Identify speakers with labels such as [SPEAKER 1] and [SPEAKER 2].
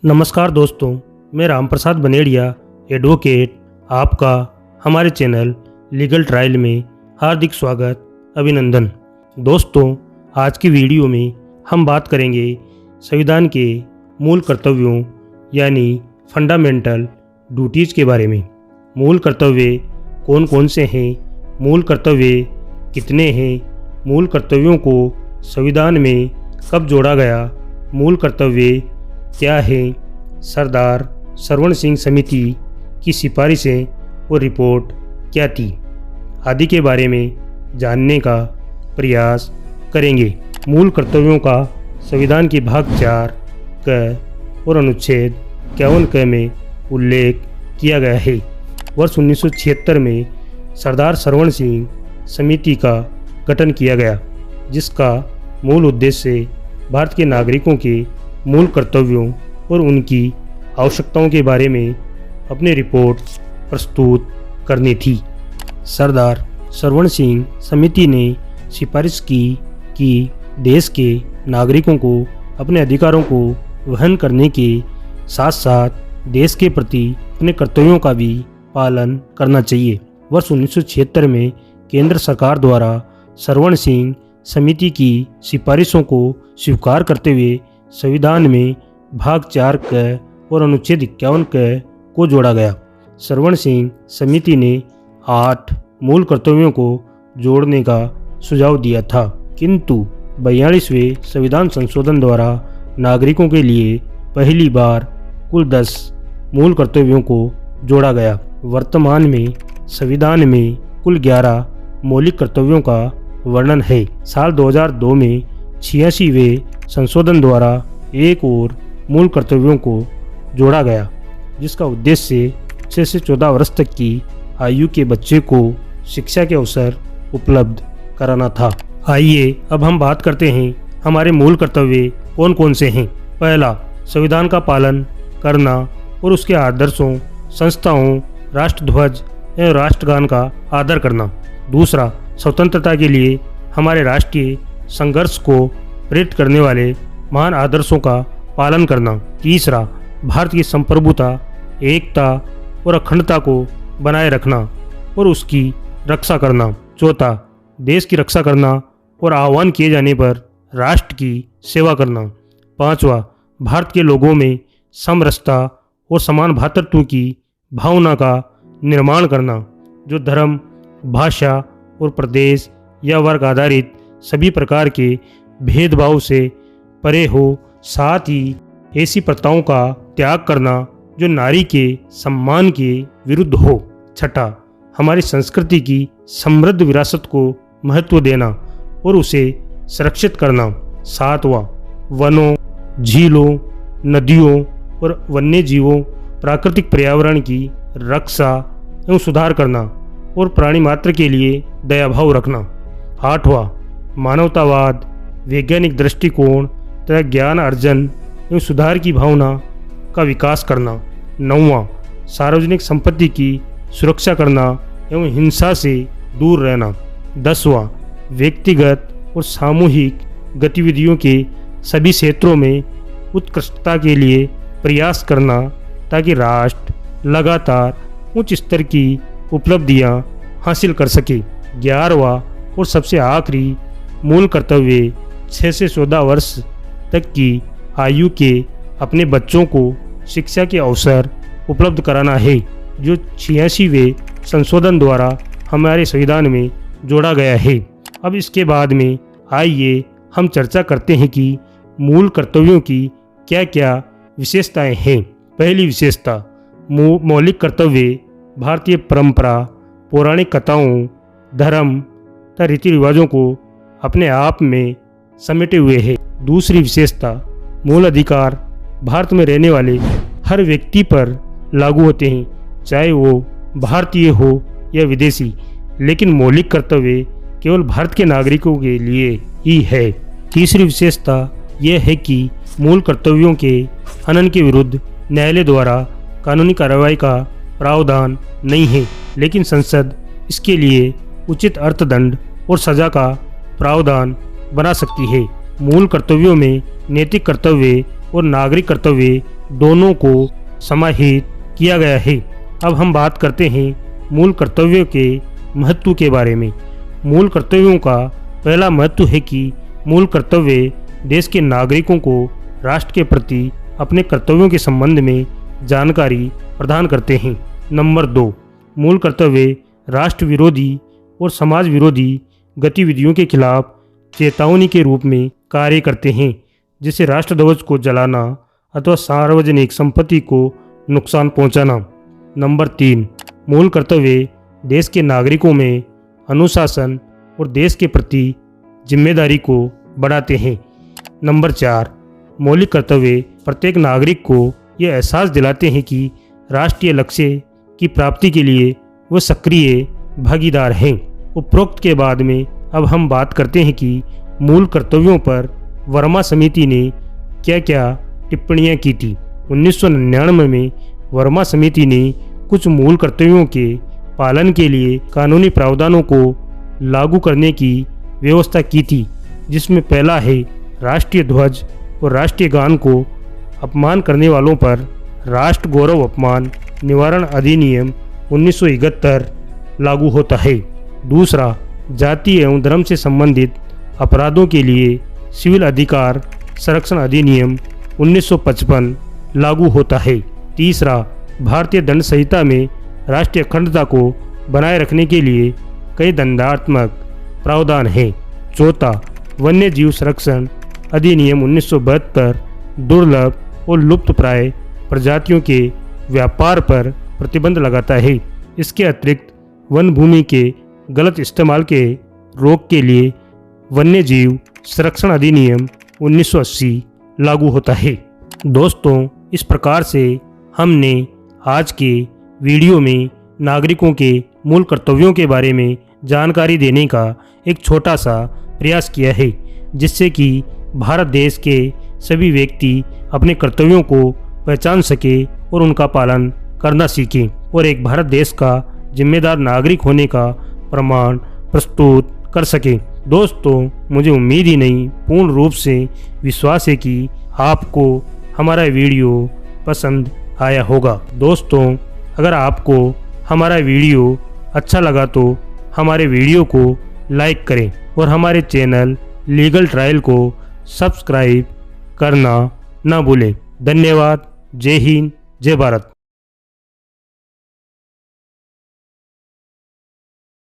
[SPEAKER 1] नमस्कार दोस्तों, मैं रामप्रसाद बनेड़िया एडवोकेट आपका हमारे चैनल लीगल ट्रायल में हार्दिक स्वागत अभिनंदन। दोस्तों, आज की वीडियो में हम बात करेंगे संविधान के मूल कर्तव्यों यानी फंडामेंटल ड्यूटीज़ के बारे में। मूल कर्तव्य कौन कौन से हैं, मूल कर्तव्य कितने हैं, मूल कर्तव्यों को संविधान में कब जोड़ा गया, मूल कर्तव्य क्या है, सरदार सरवण सिंह समिति की सिफारिशें और रिपोर्ट क्या थी आदि के बारे में जानने का प्रयास करेंगे। मूल कर्तव्यों का संविधान के भाग 4 क और अनुच्छेद 51 क में उल्लेख किया गया है। वर्ष 1976 में सरदार सरवण सिंह समिति का गठन किया गया, जिसका मूल उद्देश्य भारत के नागरिकों के मूल कर्तव्यों और उनकी आवश्यकताओं के बारे में अपनी रिपोर्ट प्रस्तुत करनी थी। सरदार सरवण सिंह समिति ने सिफारिश की कि देश के नागरिकों को अपने अधिकारों को वहन करने के साथ साथ देश के प्रति अपने कर्तव्यों का भी पालन करना चाहिए। वर्ष 1976 में केंद्र सरकार द्वारा सरवण सिंह समिति की सिफारिशों को स्वीकार करते हुए संविधान में भाग 4 क और अनुच्छेद 51 क को जोड़ा गया। सरवण सिंह समिति ने 8 मूल कर्तव्यों को जोड़ने का सुझाव दिया था, किंतु 42वें संविधान संशोधन द्वारा नागरिकों के लिए पहली बार कुल 10 मूल कर्तव्यों को जोड़ा गया। वर्तमान में संविधान में कुल 11 मौलिक कर्तव्यों का वर्णन है। साल 2002 में 86वें संशोधन द्वारा एक और मूल कर्तव्यों को जोड़ा गया, जिसका उद्देश्य 6 से 14 वर्ष तक की आयु के बच्चे को शिक्षा के अवसर उपलब्ध कराना था। आइए अब हम बात करते हैं हमारे मूल कर्तव्य कौन कौन से हैं। पहला, संविधान का पालन करना और उसके आदर्शों, संस्थाओं, राष्ट्रध्वज एवं राष्ट्रगान का आदर करना। दूसरा, स्वतंत्रता के लिए हमारे राष्ट्रीय संघर्ष को प्रेरित करने वाले महान आदर्शों का पालन करना। तीसरा, भारत की संप्रभुता, एकता और अखंडता को बनाए रखना और उसकी रक्षा करना। चौथा, देश की रक्षा करना और आह्वान किए जाने पर राष्ट्र की सेवा करना। पांचवा, भारत के लोगों में समरसता और समान भ्रातृत्व की भावना का निर्माण करना, जो धर्म, भाषा और प्रदेश या वर्ग आधारित सभी प्रकार के भेदभाव से परे हो। साथ ही ऐसी प्रथाओं का त्याग करना जो नारी के सम्मान के विरुद्ध हो। छठा, हमारी संस्कृति की समृद्ध विरासत को महत्व देना और उसे सुरक्षित करना। सातवां, वनों, झीलों, नदियों और वन्य जीवों, प्राकृतिक पर्यावरण की रक्षा एवं सुधार करना और प्राणी मात्र के लिए दयाभाव रखना। आठवां, मानवतावाद, वैज्ञानिक दृष्टिकोण तथा ज्ञान अर्जन एवं सुधार की भावना का विकास करना। नौवां, सार्वजनिक संपत्ति की सुरक्षा करना एवं हिंसा से दूर रहना। 10वां, व्यक्तिगत और सामूहिक गतिविधियों के सभी क्षेत्रों में उत्कृष्टता के लिए प्रयास करना, ताकि राष्ट्र लगातार उच्च स्तर की उपलब्धियां हासिल कर सके। 11वां और सबसे आखिरी मूल कर्तव्य 6 से 14 वर्ष तक की आयु के अपने बच्चों को शिक्षा के अवसर उपलब्ध कराना है, जो 86वें संशोधन द्वारा हमारे संविधान में जोड़ा गया है। अब इसके बाद में आइए हम चर्चा करते हैं कि मूल कर्तव्यों की क्या क्या विशेषताएं हैं। पहली विशेषता, मौलिक कर्तव्य भारतीय परंपरा, पौराणिक कथाओं, धर्म तथा रीति रिवाजों को अपने आप में समेटे हुए है। दूसरी विशेषता, मूल अधिकार भारत में रहने वाले हर व्यक्ति पर लागू होते हैं, चाहे वो भारतीय हो या विदेशी, लेकिन मौलिक कर्तव्य केवल भारत के नागरिकों के लिए ही है। तीसरी विशेषता यह है कि मूल कर्तव्यों के हनन के विरुद्ध न्यायालय द्वारा कानूनी कार्रवाई का प्रावधान नहीं है, लेकिन संसद इसके लिए उचित अर्थदंड और सजा का प्रावधान बना सकती है। मूल कर्तव्यों में नैतिक कर्तव्य और नागरिक कर्तव्य दोनों को समाहित किया गया है। अब हम बात करते हैं मूल कर्तव्यों के महत्व के बारे में। मूल कर्तव्यों का पहला महत्व है कि मूल कर्तव्य देश के नागरिकों को राष्ट्र के प्रति अपने कर्तव्यों के संबंध में जानकारी प्रदान करते हैं। नंबर 2, मूल कर्तव्य राष्ट्र विरोधी और समाज विरोधी गतिविधियों के खिलाफ चेतावनी के रूप में कार्य करते हैं, जैसे राष्ट्रध्वज को जलाना अथवा सार्वजनिक संपत्ति को नुकसान पहुंचाना। नंबर 3, मूल कर्तव्य देश के नागरिकों में अनुशासन और देश के प्रति जिम्मेदारी को बढ़ाते हैं। नंबर 4, मौलिक कर्तव्य प्रत्येक नागरिक को यह एहसास दिलाते हैं कि राष्ट्रीय लक्ष्य की प्राप्ति के लिए वह सक्रिय भागीदार हैं। उपरोक्त के बाद में अब हम बात करते हैं कि मूल कर्तव्यों पर वर्मा समिति ने क्या क्या टिप्पणियां की थी। 1999 में वर्मा समिति ने कुछ मूल कर्तव्यों के पालन के लिए कानूनी प्रावधानों को लागू करने की व्यवस्था की थी, जिसमें पहला है राष्ट्रीय ध्वज और राष्ट्रीय गान को अपमान करने वालों पर राष्ट्र गौरव अपमान निवारण अधिनियम 1971 लागू होता है। दूसरा, जाति एवं धर्म से संबंधित अपराधों के लिए सिविल अधिकार संरक्षण अधिनियम 1955 लागू होता है। तीसरा, भारतीय दंड संहिता में राष्ट्रीय अखंडता को बनाए रखने के लिए कई दंडात्मक प्रावधान हैं। चौथा, वन्य जीव संरक्षण अधिनियम 1972 दुर्लभ और लुप्तप्राय प्रजातियों के व्यापार पर प्रतिबंध लगाता है। इसके अतिरिक्त वन भूमि के गलत इस्तेमाल के रोक के लिए वन्य जीव संरक्षण अधिनियम 1980 लागू होता है। दोस्तों, इस प्रकार से हमने आज के वीडियो में नागरिकों के मूल कर्तव्यों के बारे में जानकारी देने का एक छोटा सा प्रयास किया है, जिससे कि भारत देश के सभी व्यक्ति अपने कर्तव्यों को पहचान सके और उनका पालन करना सीखें और एक भारत देश का जिम्मेदार नागरिक होने का प्रमाण प्रस्तुत कर सकें। दोस्तों, मुझे उम्मीद ही नहीं पूर्ण रूप से विश्वास है कि आपको हमारा वीडियो पसंद आया होगा। दोस्तों, अगर आपको हमारा वीडियो अच्छा लगा तो हमारे वीडियो को लाइक करें और हमारे चैनल लीगल ट्रायल को सब्सक्राइब करना ना भूलें। धन्यवाद। जय हिंद, जय भारत।